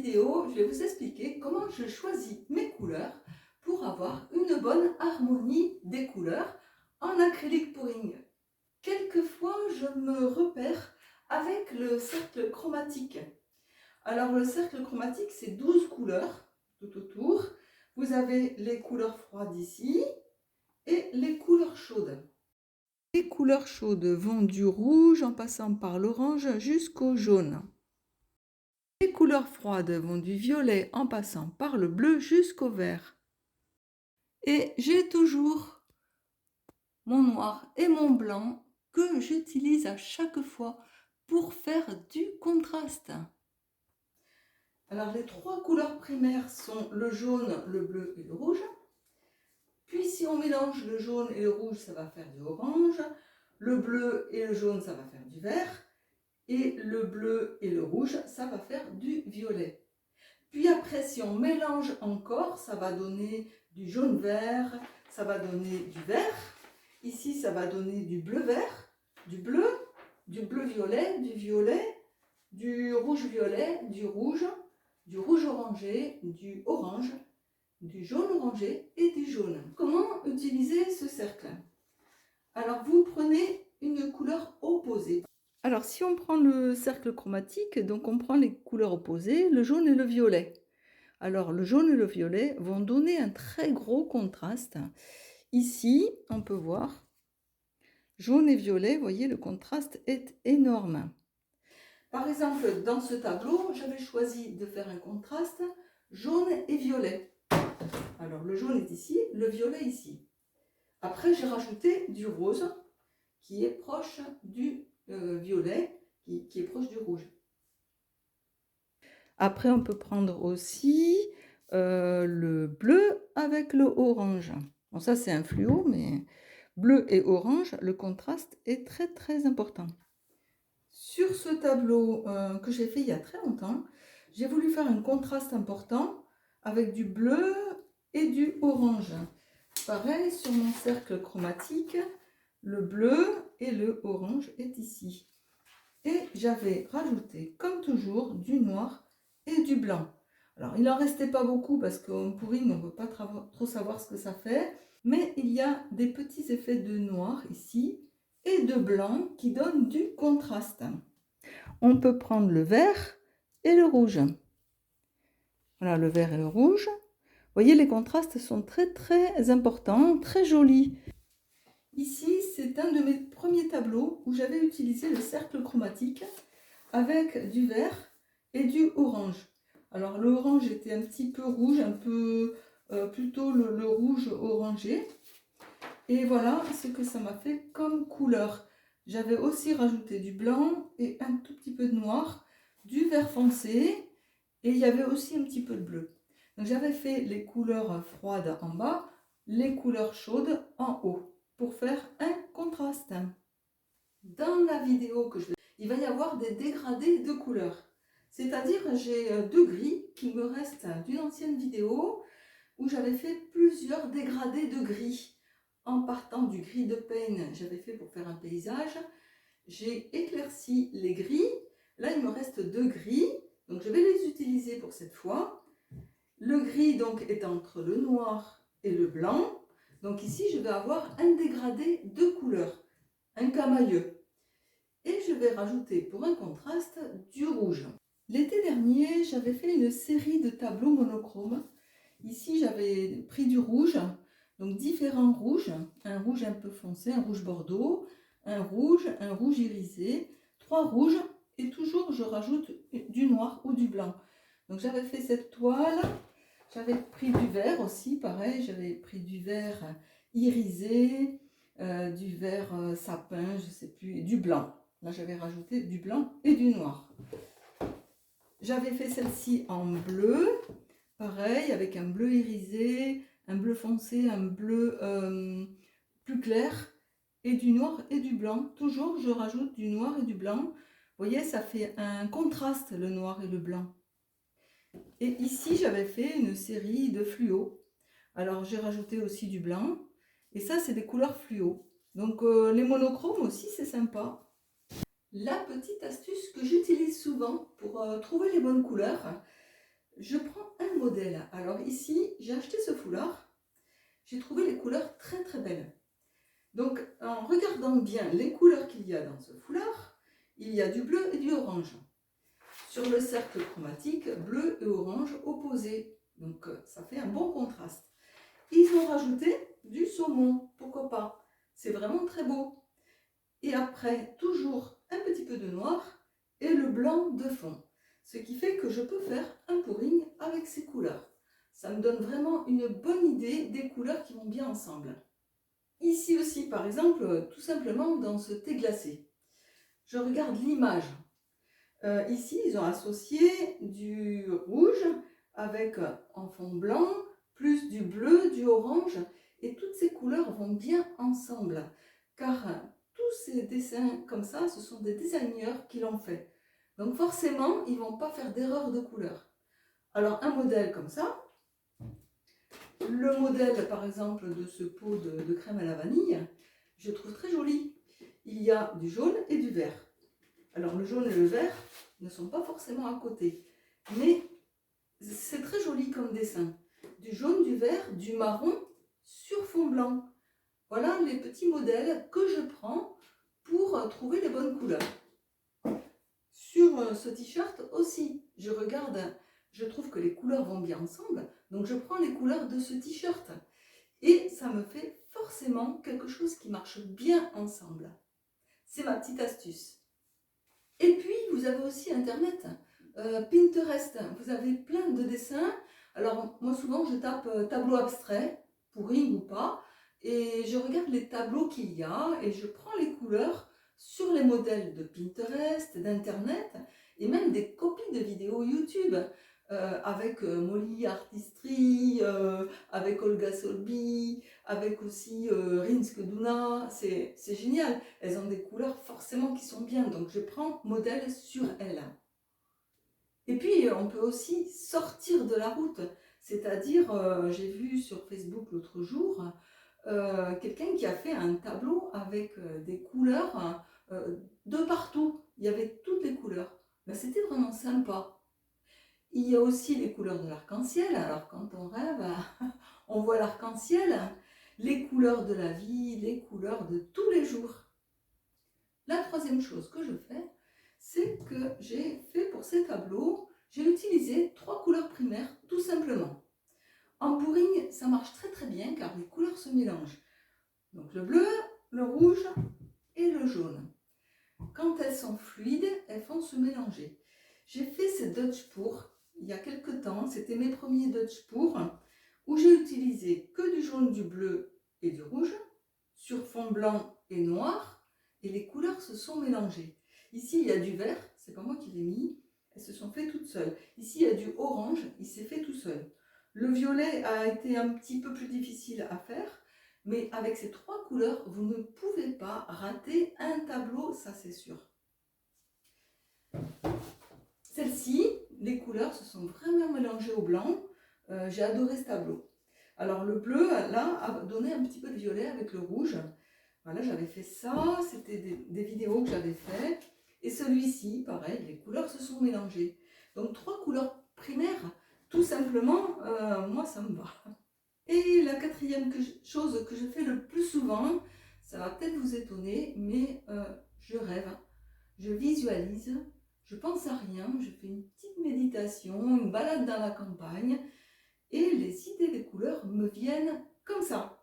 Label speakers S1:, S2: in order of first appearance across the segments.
S1: vidéo, je vais vous expliquer comment je choisis mes couleurs pour avoir une bonne harmonie des couleurs en acrylique pouring. Quelquefois, je me repère avec le cercle chromatique. Alors, le cercle chromatique, c'est 12 couleurs tout autour. Vous avez les couleurs froides ici et les couleurs chaudes. Les couleurs chaudes vont du rouge en passant par l'orange jusqu'au jaune. Les couleurs froides vont du violet en passant par le bleu jusqu'au vert. Et j'ai toujours mon noir et mon blanc que j'utilise à chaque fois pour faire du contraste. Alors les trois couleurs primaires sont le jaune, le bleu et le rouge. Puis si on mélange le jaune et le rouge, ça va faire du orange. Le bleu et le jaune, ça va faire du vert. Et le bleu et le rouge, ça va faire du violet. Puis après, si on mélange encore, ça va donner du jaune-vert, ça va donner du vert. Ici, ça va donner du bleu-vert, du bleu-violet, du violet, du rouge-violet, du rouge-orangé, du orange, du jaune-orangé et du jaune. Comment utiliser ce cercle? Alors, vous prenez une couleur opposée. Alors, si on prend le cercle chromatique, donc on prend les couleurs opposées, le jaune et le violet. Alors, le jaune et le violet vont donner un très gros contraste. Ici, on peut voir, jaune et violet, vous voyez, le contraste est énorme. Par exemple, dans ce tableau, j'avais choisi de faire un contraste jaune et violet. Alors, le jaune est ici, le violet ici. Après, j'ai rajouté du rose qui est proche du violet, qui est proche du rouge. Après, on peut prendre aussi le bleu avec le orange. Bon, ça, c'est un fluo, mais bleu et orange, le contraste est très, très important. Sur ce tableau que j'ai fait il y a très longtemps, j'ai voulu faire un contraste important avec du bleu et du orange. Pareil, sur mon cercle chromatique, le bleu et le orange est ici. Et j'avais rajouté, comme toujours, du noir et du blanc. Alors, il n'en restait pas beaucoup parce qu'en pouring, on ne peut pas trop savoir ce que ça fait. Mais il y a des petits effets de noir ici et de blanc qui donnent du contraste. On peut prendre le vert et le rouge. Voilà, le vert et le rouge. Vous voyez, les contrastes sont très très importants, très jolis. Ici, c'est un de mes premiers tableaux où j'avais utilisé le cercle chromatique avec du vert et du orange. Alors l'orange était un petit peu rouge, un peu plutôt le rouge orangé. Et voilà ce que ça m'a fait comme couleur. J'avais aussi rajouté du blanc et un tout petit peu de noir, du vert foncé et il y avait aussi un petit peu de bleu. Donc j'avais fait les couleurs froides en bas, les couleurs chaudes en haut pour faire un contraste. Dans la vidéo que je vais, il va y avoir des dégradés de couleurs. C'est-à-dire j'ai deux gris qui me restent d'une ancienne vidéo où j'avais fait plusieurs dégradés de gris. En partant du gris de Payne, j'avais fait pour faire un paysage. J'ai éclairci les gris. Là, il me reste deux gris. Donc, je vais les utiliser pour cette fois. Le gris, donc, est entre le noir et le blanc. Donc, ici, je vais avoir un dégradé de couleurs, un camailleux. Et je vais rajouter, pour un contraste, du rouge. L'été dernier, j'avais fait une série de tableaux monochromes. Ici, j'avais pris du rouge, donc différents rouges, un rouge un peu foncé, un rouge bordeaux, un rouge irisé, trois rouges, et toujours je rajoute du noir ou du blanc. Donc j'avais fait cette toile, j'avais pris du vert aussi, pareil, j'avais pris du vert irisé, du vert sapin, je sais plus, et du blanc. Là, j'avais rajouté du blanc et du noir. J'avais fait celle-ci en bleu. Pareil, avec un bleu irisé, un bleu foncé, un bleu plus clair, et du noir et du blanc. Toujours, je rajoute du noir et du blanc. Vous voyez, ça fait un contraste, le noir et le blanc. Et ici, j'avais fait une série de fluos. Alors, j'ai rajouté aussi du blanc. Et ça, c'est des couleurs fluo. Donc, les monochromes aussi, c'est sympa. La petite astuce que j'utilise souvent pour trouver les bonnes couleurs, je prends un modèle. Alors ici, j'ai acheté ce foulard. J'ai trouvé les couleurs très très belles. Donc en regardant bien les couleurs qu'il y a dans ce foulard, il y a du bleu et du orange. Sur le cercle chromatique, bleu et orange opposés. Donc ça fait un bon contraste. Ils ont rajouté du saumon, pourquoi pas. C'est vraiment très beau. Et après, toujours un petit peu de noir et le blanc de fond. Ce qui fait que je peux faire un pouring avec ces couleurs. Ça me donne vraiment une bonne idée des couleurs qui vont bien ensemble. Ici aussi, par exemple, tout simplement dans ce thé glacé. Je regarde l'image. Ici, ils ont associé du rouge avec en fond blanc, plus du bleu, du orange. Et toutes ces couleurs vont bien ensemble. Car tous ces dessins comme ça, ce sont des designers qui l'ont fait. Donc forcément, ils ne vont pas faire d'erreur de couleur. Alors un modèle comme ça, le modèle par exemple de ce pot de crème à la vanille, je trouve très joli. Il y a du jaune et du vert. Alors le jaune et le vert ne sont pas forcément à côté, mais c'est très joli comme dessin. Du jaune, du vert, du marron sur fond blanc. Voilà les petits modèles que je prends pour trouver les bonnes couleurs. Sur ce t-shirt aussi, je regarde, je trouve que les couleurs vont bien ensemble, donc je prends les couleurs de ce t-shirt. Et ça me fait forcément quelque chose qui marche bien ensemble. C'est ma petite astuce. Et puis, vous avez aussi Internet, Pinterest. Vous avez plein de dessins. Alors, moi, souvent, je tape tableau abstrait, pouring ou pas, et je regarde les tableaux qu'il y a et je prends les couleurs sur les modèles de Pinterest, d'Internet et même des copies de vidéos YouTube avec Molly Artistry, avec Olga Solby, avec aussi Rinske Duna. C'est génial. Elles ont des couleurs forcément qui sont bien, donc je prends modèle sur elles. Et puis on peut aussi sortir de la route, c'est-à-dire j'ai vu sur Facebook l'autre jour quelqu'un qui a fait un tableau avec des couleurs de partout. Il y avait toutes les couleurs. Ben, c'était vraiment sympa. Il y a aussi les couleurs de l'arc-en-ciel. Alors quand on rêve, on voit l'arc-en-ciel, les couleurs de la vie, les couleurs de tous les jours. La troisième chose que je fais, c'est que j'ai fait pour ces tableaux, j'ai utilisé 3 couleurs primaires tout simplement. En pouring, ça marche très très bien car les couleurs se mélangent. Donc le bleu, le rouge et le jaune. Quand elles sont fluides, elles vont se mélanger. J'ai fait ces Dutch pour il y a quelques temps, c'était mes premiers Dutch pour, où j'ai utilisé que du jaune, du bleu et du rouge, sur fond blanc et noir, et les couleurs se sont mélangées. Ici, il y a du vert, c'est pas moi qui l'ai mis, elles se sont faites toutes seules. Ici, il y a du orange, il s'est fait tout seul. Le violet a été un petit peu plus difficile à faire, mais avec ces 3 couleurs, vous ne pouvez pas rater un tableau, ça c'est sûr. Celle-ci, les couleurs se sont vraiment mélangées au blanc. J'ai adoré ce tableau. Alors le bleu, là, a donné un petit peu de violet avec le rouge. Voilà, j'avais fait ça, c'était des vidéos que j'avais fait. Et celui-ci, pareil, les couleurs se sont mélangées. Donc 3 couleurs primaires, tout simplement, moi ça me va. Et la quatrième chose que je fais le plus souvent, ça va peut-être vous étonner, mais je rêve, je visualise, je pense à rien, je fais une petite méditation, une balade dans la campagne, et les idées des couleurs me viennent comme ça.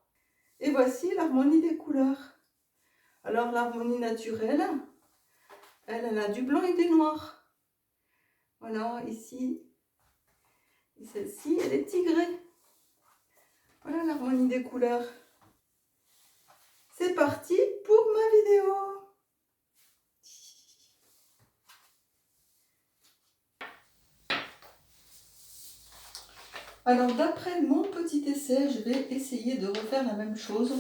S1: Et voici l'harmonie des couleurs. Alors l'harmonie naturelle, elle a du blanc et du noir. Voilà, ici, et celle-ci, elle est tigrée. Voilà l'harmonie des couleurs. C'est parti pour ma vidéo. Alors d'après mon petit essai, je vais essayer de refaire la même chose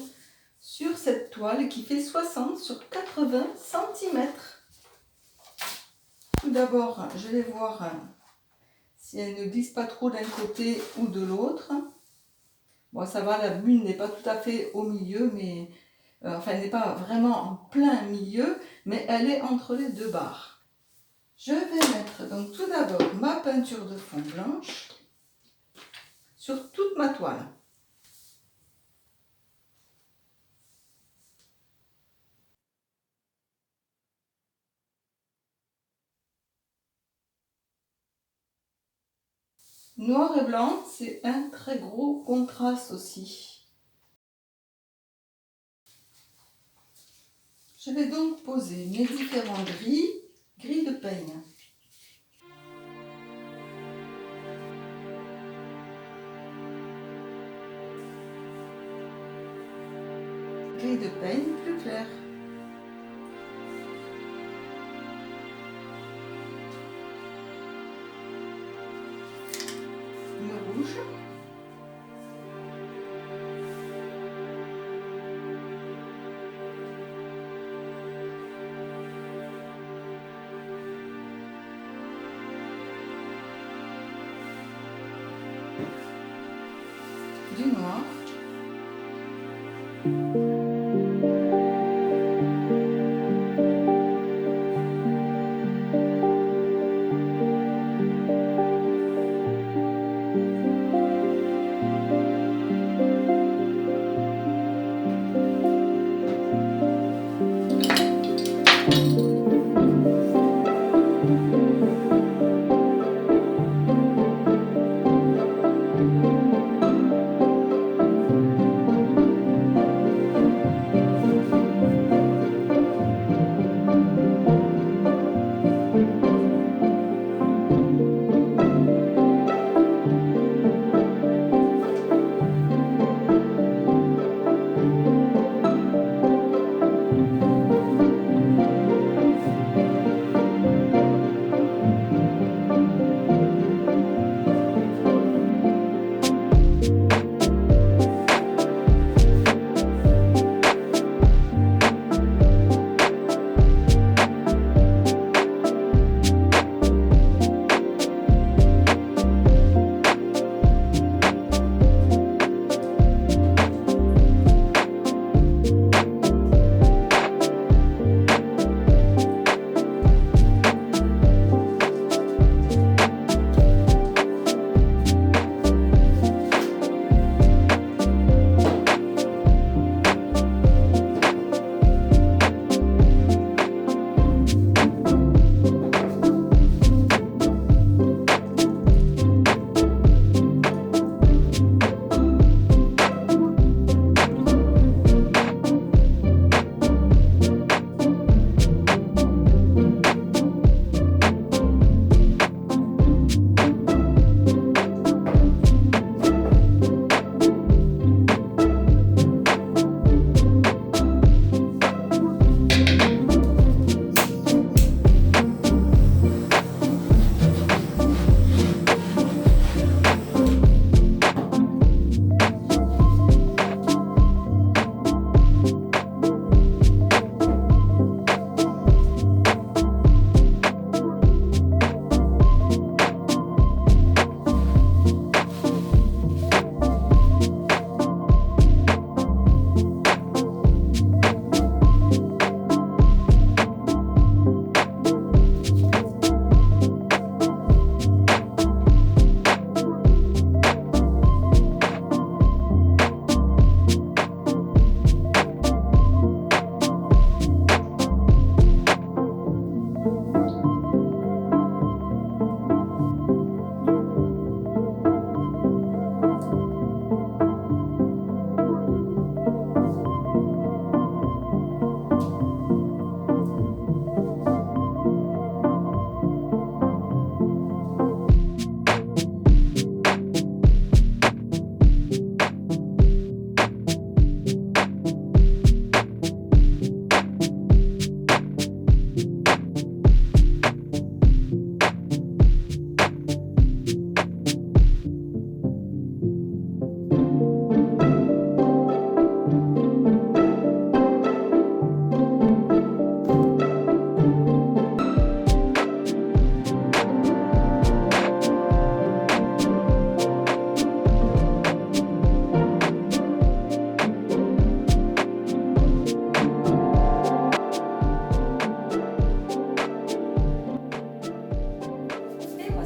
S1: sur cette toile qui fait 60 sur 80 cm. Tout d'abord, je vais voir si elle ne glisse pas trop d'un côté ou de l'autre. Bon, ça va, la bulle n'est pas tout à fait au milieu, mais enfin, elle n'est pas vraiment en plein milieu, mais elle est entre les 2 barres. Je vais mettre mettre donc tout d'abord ma peinture de fond blanche sur toute ma toile. Noir et blanc, c'est un très gros contraste aussi. Je vais donc poser mes différents gris de peigne. Gris de peigne plus clair. Le rouge. Du noir.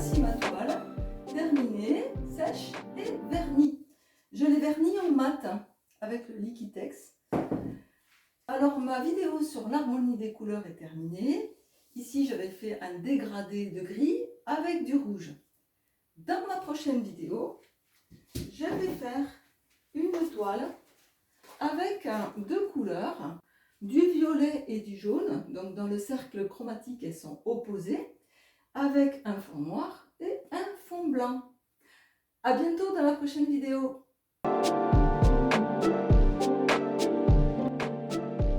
S1: voici ma toile, terminée, sèche et vernie. Je l'ai vernie en mat avec le Liquitex. Alors ma vidéo sur l'harmonie des couleurs est terminée. Ici j'avais fait un dégradé de gris avec du rouge. Dans ma prochaine vidéo, je vais faire une toile avec deux couleurs, du violet et du jaune. Donc dans le cercle chromatique, elles sont opposées, avec un fond noir et un fond blanc. À bientôt dans la prochaine vidéo.